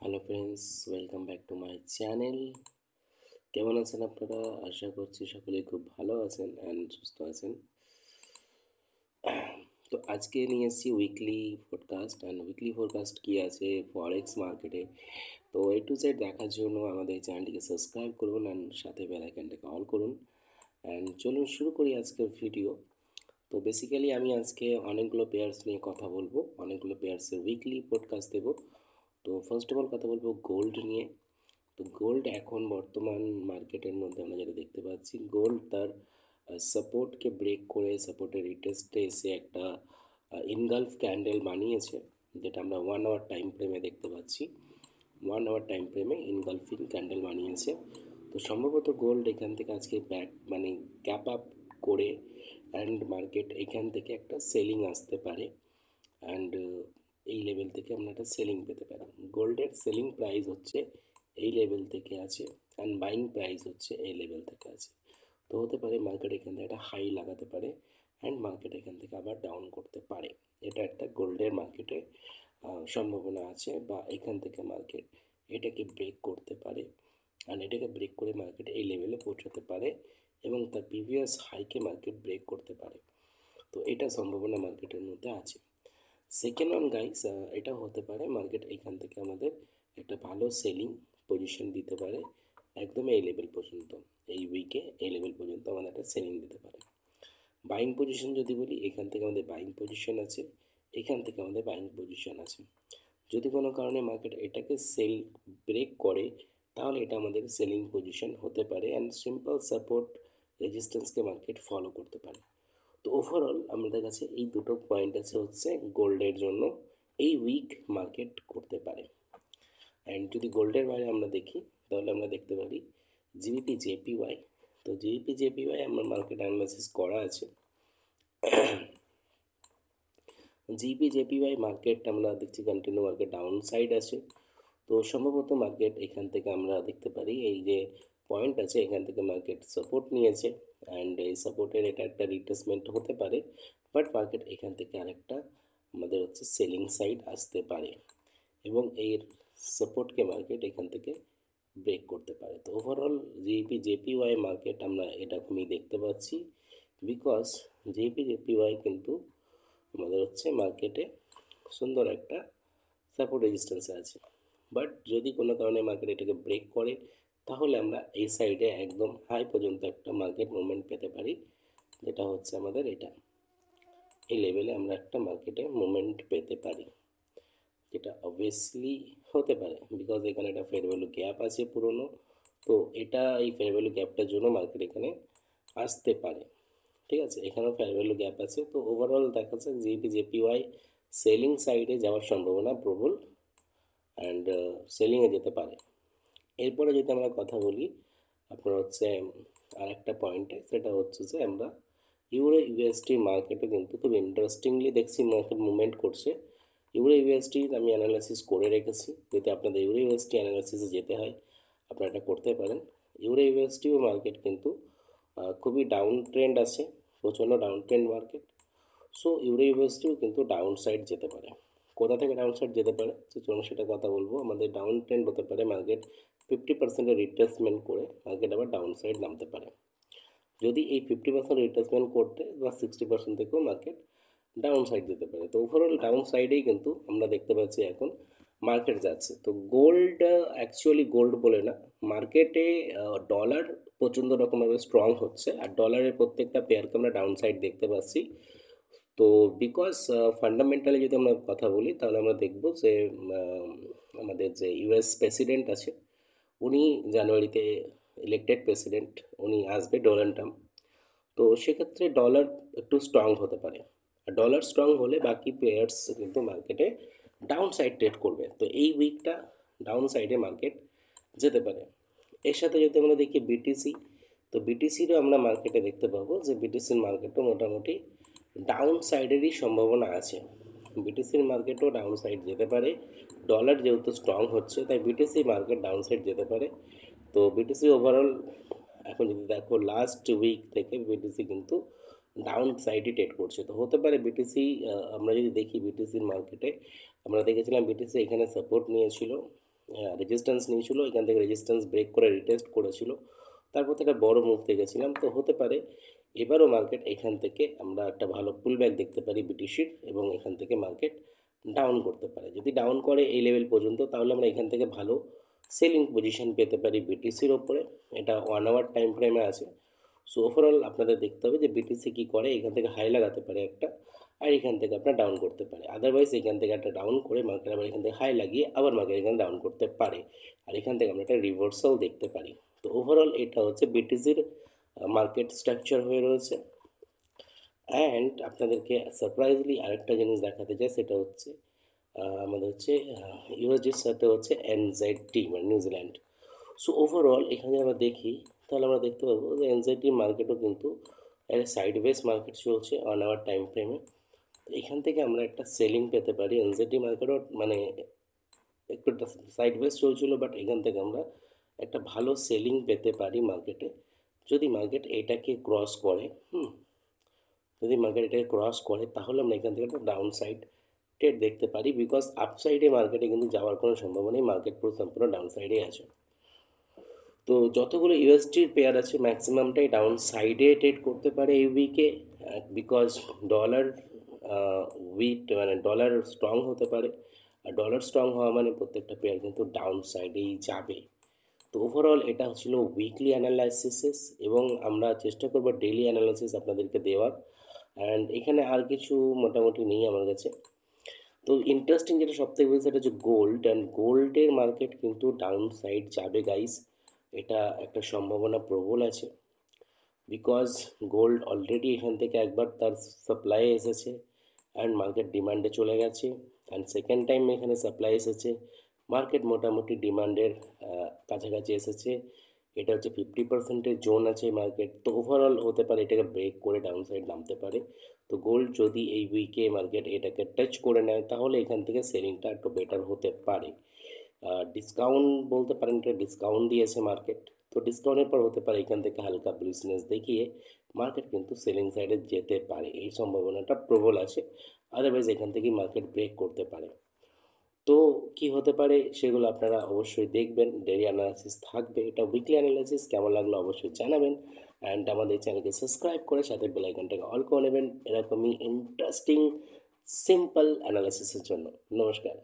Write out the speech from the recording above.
Hello friends, welcome back to my channel. কেমন আছেন আপনারা? আশা করছি সকলেই খুব ভালো আছেন অ্যান্ড সুস্থ আছেন। তো আজকে নিয়ে এসেছি weekly forecast. And weekly forecast কী আছে ফরেক্স মার্কেটে, তো এ টু জেড দেখার জন্য আমাদের এই চ্যানেলটিকে সাবস্ক্রাইব করুন অ্যান্ড সাথে বেল আইকনটাকে অল করুন। অ্যান্ড চলুন শুরু করি আজকের ভিডিও। তো বেসিক্যালি আমি আজকে অনেকগুলো পেয়ার্স নিয়ে কথা বলবো, অনেকগুলো পেয়ার্সের উইকলি পডকাস্ট দেবো। তো ফার্স্ট অফ অল কথা বলবো গোল্ড নিয়ে। তো গোল্ড এখন বর্তমান মার্কেটের মধ্যে আমরা যেটা দেখতে পাচ্ছি, গোল্ড তার সাপোর্টকে ব্রেক করে সাপোর্টের রিটেস্টে এসে একটা ইনগালফ ক্যান্ডেল বানিয়েছে, যেটা আমরা 1 আওয়ার টাইম ফ্রেমে দেখতে পাচ্ছি। 1 আওয়ার টাইম ফ্রেমে ইনগালফিং ক্যান্ডেল বানিয়েছে। তো সম্ভবত গোল্ড এখান থেকে আজকে ব্যাক মানে গ্যাপ আপ করে অ্যান্ড মার্কেট এখান থেকে একটা সেলিং আসতে পারে। অ্যান্ড এই লেভেল থেকে আমরা একটা সেলিং পেতে পারি। গোল্ডের সেলিং প্রাইস হচ্ছে এই লেভেল থেকে আছে অ্যান্ড বাইং প্রাইস হচ্ছে এই লেভেল থেকে আছে। তো হতে পারে মার্কেট এখান থেকে একটা হাই লাগাতে পারে অ্যান্ড মার্কেট এখান থেকে আবার ডাউন করতে পারে। এটা একটা গোল্ডের মার্কেটে সম্ভাবনা আছে, বা এখান থেকে মার্কেট এটাকে ব্রেক করতে পারে অ্যান্ড এটাকে ব্রেক করে মার্কেট এই লেভেলে পৌঁছাতে পারে এবং তার প্রিভিয়াস হাইকে মার্কেট ব্রেক করতে পারে। তো এটা সম্ভাবনা মার্কেটের মধ্যে আছে। সেকেন্ড ওয়ান গাইস, এটা হতে পারে মার্কেট এখান থেকে আমাদের একটা ভালো সেলিং পজিশন দিতে পারে একদম এই লেভেল পর্যন্ত। এই উইকে এই লেভেল পর্যন্ত আমাদের একটা সেলিং দিতে পারে। বাইং পজিশন যদি বলি, এখান থেকে আমাদের বাইং পজিশন আছে, এখান থেকে আমাদের বাইং পজিশন আছে। যদি কোনো কারণে মার্কেট এটাকে সেল ব্রেক করে, তাহলে এটা আমাদের সেলিং পজিশন হতে পারে অ্যান্ড সিম্পল সাপোর্ট রেজিস্ট্যান্সকে মার্কেট ফলো করতে পারে। তো ওভারঅল আমাদের কাছে এই দুটো পয়েন্ট আছে হচ্ছে গোল্ডের জন্য এই উইক মার্কেট করতে পারে। অ্যান্ড যদি গোল্ডের বাইরে আমরা দেখি, তাহলে আমরা দেখতে পারি জিবিপি জেপিওয়াই। তো জিবিপি জেপিওয়াই আমার মার্কেট অ্যানালাইসিস করা আছে। জিপি জেপিওয়াই মার্কেট আমরা দেখছি কন্টিনিউ মার্কেট ডাউন সাইড আছে। তো সম্ভবত মার্কেট এখান থেকে আমরা দেখতে পারি এই যে পয়েন্ট আছে, এখান থেকে মার্কেট সাপোর্ট নিয়েছে অ্যান্ড এই সাপোর্টের এটা একটা রিট্রেসমেন্ট হতে পারে, বাট মার্কেট এখান থেকে আরেকটা আমাদের হচ্ছে সেলিং সাইড আসতে পারে এবং এর সাপোর্টকে মার্কেট এখান থেকে ব্রেক করতে পারে। তো ওভারঅল জেপিওয়াই মার্কেট আমরা এরকমই দেখতে পাচ্ছি, বিকজ জেপিওয়াই কিন্তু আমাদের হচ্ছে মার্কেটে সুন্দর একটা সাপোর্ট রেজিস্ট্যান্সে আছে। বাট যদি কোনো কারণে মার্কেট এটাকে ব্রেক করে, তাহলে আমরা এই সাইডে একদম হাই পর্যন্ত একটা মার্কেট মুভমেন্ট পেতে পারি, যেটা হচ্ছে আমাদের এটা এই লেভেলে আমরা একটা মার্কেটে মুভমেন্ট পেতে পারি, যেটা অবভিয়াসলি হতে পারে বিকজ এখানে একটা ফেয়ার ভ্যালু গ্যাপ আছে পুরনো। তো এটা এই ফেয়ার ভ্যালু গ্যাপটার জন্য মার্কেট এখানে আসতে পারে। ঠিক আছে, এখানেও ফেয়ার ভ্যালু গ্যাপ আছে। তো ওভারঅল দেখা যাচ্ছে জেপিওয়াই সেলিং সাইডে যাওয়ার সম্ভাবনা প্রবল অ্যান্ড সেলিংয়ে যেতে পারে। এরপরে যদি আমরা কথা বলি আপনার হচ্ছে আর একটা পয়েন্টে, সেটা হচ্ছে যে আমরা ইউরো ইউএসটি মার্কেটে কিন্তু খুব ইন্টারেস্টিংলি দেখছি মার্কেট মুভমেন্ট করছে। ইউরো ইউএসটির আমি অ্যানালাইসিস করে রেখেছি, যদি আপনাদের ইউরো ইউএসটি অ্যানালাইসিসে যেতে হয় আপনারা এটা করতে পারেন। ইউরো ইউএসটিও মার্কেট কিন্তু খুবই ডাউন ট্রেন্ড আছে, প্রচণ্ড down trend market. So euro ইউএসটিও কিন্তু ডাউন সাইড যেতে পারে। কোথা থেকে ডাউন সাইড যেতে পারে তো চলুন সেটা কথা বলবো। আমাদের ডাউন ট্রেন্ড হতে পারে মার্কেট 50%-এর রিট্রেসমেন্ট করে মার্কেট আবার ডাউন সাইড নামতে পারে। যদি এই 50% রিট্রেসমেন্ট করতে বা 60% থেকেও মার্কেট ডাউন সাইড যেতে পারে। তো ওভারঅল ডাউন সাইডেই কিন্তু আমরা দেখতে পাচ্ছি এখন মার্কেট যাচ্ছে। তো গোল্ড অ্যাকচুয়ালি গোল্ড বলে না, মার্কেটে ডলার প্রচণ্ড রকমভাবে স্ট্রং হচ্ছে আর ডলারের প্রত্যেকটা পেয়ারকে আমরা ডাউন সাইড দেখতে পাচ্ছি। তো বিকজ ফান্ডামেন্টালি যদি আমরা কথা বলি, তাহলে আমরা দেখব যে আহ, আমাদের যে ইউএস প্রেসিডেন্ট আছে, উনি জানুয়ারিতে ইলেক্টেড প্রেসিডেন্ট, উনি আসবে ডোনাল্ড ট্রাম্প। তো সেক্ষেত্রে ডলার একটু স্ট্রং হতে পারে, আর ডলার স্ট্রং হলে বাকি প্লেয়ার্স কিন্তু মার্কেটে ডাউন সাইড ট্রেড করবে। তো এই উইকটা ডাউন সাইডে মার্কেট যেতে পারে। এর সাথে যদি আমরা দেখি বিটিসি, তো বিটিসিরও আমরা মার্কেটে দেখতে পাবো যে বিটিসির মার্কেটও মোটামুটি ডাউন সাইডেরই সম্ভাবনা আছে। বিটিসির মার্কেটও ডাউন সাইড যেতে পারে, ডলার যেহেতু স্ট্রং হচ্ছে তাই বিটিসি মার্কেট ডাউন সাইড যেতে পারে। তো বিটিসি ওভারঅল এখন যদি দেখো লাস্ট উইক থেকে বিটিসি কিন্তু ডাউন সাইডে ট্রেড করছে। তো হতে পারে বিটিসি, আমরা যদি দেখি বিটিসির মার্কেটে আমরা দেখেছিলাম বিটিসি এখানে সাপোর্ট নিয়েছিল রেজিস্ট্যান্স নিয়েছিল, এখান থেকে রেজিস্ট্যান্স ব্রেক করে রিটেস্ট করেছিল, তারপর তো একটা বড় মুভ দেখেছিলাম। তো হতে পারে এবারও মার্কেট এখান থেকে আমরা একটা ভালো পুলব্যাক দেখতে পারি বিটিসির, এবং এখান থেকে মার্কেট ডাউন করতে পারে। যদি ডাউন করে এই লেভেল পর্যন্ত, তাহলে আমরা এখান থেকে ভালো সেলিং পজিশন পেতে পারি বিটিসির ওপরে। এটা 1 আওয়ার টাইম ফ্রেমে আছে। সো ওভারঅল আপনাদের দেখতে হবে যে বিটিসি কী করে, এখান থেকে হাই লাগাতে পারে একটা, আর এখান থেকে আপনার ডাউন করতে পারে। আদারওয়াইজ এখান থেকে একটা ডাউন করে মার্কেট আবার এখান থেকে হাই লাগিয়ে আবার মার্কেট এখানে ডাউন করতে পারে, আর এখান থেকে আমরা একটা রিভার্সাল দেখতে পারি। তো ওভারঅল এটা হচ্ছে বিটিসির মার্কেট স্ট্রাকচার হয়ে রয়েছে। অ্যান্ড আপনাদেরকে সারপ্রাইজলি আরেকটা জিনিস দেখাতে চাই, সেটা হচ্ছে আমাদের হচ্ছে ইউএসডির সাথে হচ্ছে এনজেডটি মানে নিউজিল্যান্ড। সো ওভারঅল এখানে আমরা দেখি, তাহলে আমরা দেখতে পাবো যে এনজেডটি মার্কেটও কিন্তু একটা সাইডওয়েজ মার্কেট চলছে 1 আওয়ার টাইম ফ্রেমে। তো এখান থেকে আমরা একটা সেলিং পেতে পারি। এনজেডটি মার্কেটও মানে একটু সাইডওয়েজ চলছিল, বাট এখান থেকে আমরা একটা ভালো সেলিং পেতে পারি মার্কেটে, যদি মার্কেট এটাকে ক্রস করে। যদি মার্কেট এটাকে ক্রস করে, তাহলে আমরা এখান থেকে একটা ডাউন সাইড ট্রেড দেখতে পারি, বিকজ আপসাইডে মার্কেটে কিন্তু যাওয়ার কোনো সম্ভাবনা নেই, মার্কেট পুরো সম্পূর্ণ ডাউন সাইডে আছে। তো যতগুলো ইউএসডির পেয়ার আছে ম্যাক্সিমামটাই ডাউন সাইডে ট্রেড করতে পারে এই উইকে, বিকজ ডলার উইক মানে ডলার স্ট্রং হতে পারে, আর ডলার স্ট্রং হওয়া মানে প্রত্যেকটা পেয়ার কিন্তু ডাউন সাইডেই যাবে। তো ওভারঅল এটা ছিল উইকলি অ্যানালাইসিস, এবং আমরা চেষ্টা করব ডেইলি অ্যানালাইসিস আপনাদেরকে দেওয়ার। অ্যান্ড এখানে আর কিছু মোটামুটি নেই আমার কাছে। তো ইন্টারেস্টিং যেটা সবথেকে বেশি, সেটা হচ্ছে গোল্ড, অ্যান্ড গোল্ডের মার্কেট কিন্তু ডাউন সাইড যাবে গাইস, এটা একটা সম্ভাবনা প্রবল আছে, বিকজ গোল্ড অলরেডি এখান থেকে একবার তার সাপ্লাই এসেছে অ্যান্ড মার্কেট ডিমান্ডে চলে গেছে, অ্যান্ড সেকেন্ড টাইম এখানে সাপ্লাই এসেছে, মার্কেট মোটামুটি ডিমান্ডের কাছাকাছি এসেছে। এটা হচ্ছে 50%-এর জোন আছে মার্কেট। তো ওভারঅল হতে পারে এটাকে ব্রেক করে ডাউন সাইড নামতে পারে। তো গোল্ড যদি এই উইকে মার্কেট এটাকে টাচ করে নেয়, তাহলে এখান থেকে সেলিংটা একটু বেটার হতে পারে। ডিসকাউন্ট বলতে পারেন, এটা ডিসকাউন্ট দিয়েছে মার্কেট। তো ডিসকাউন্টের পর হতে পারে এখান থেকে হালকা বুলিশনেস দেখিয়ে মার্কেট কিন্তু সেলিং সাইডে যেতে পারে, এই সম্ভাবনাটা প্রবল আছে। আদারওয়াইজ এখান থেকেই মার্কেট ব্রেক করতে পারে। তো কি হতে পারে সেগুলো আপনারা অবশ্যই দেখবেন, ডেইলি অ্যানালাইসিস থাকবে, এটা উইকলি অ্যানালাইসিস। কেমন লাগলো অবশ্যই জানাবেন, অ্যান্ড আমাদের চ্যানেলকে সাবস্ক্রাইব করে সাথে বেল আইকনটাকে অল করে নেবেন এরকমই ইন্টারেস্টিং সিম্পল অ্যানালাইসিসের জন্য। নমস্কার।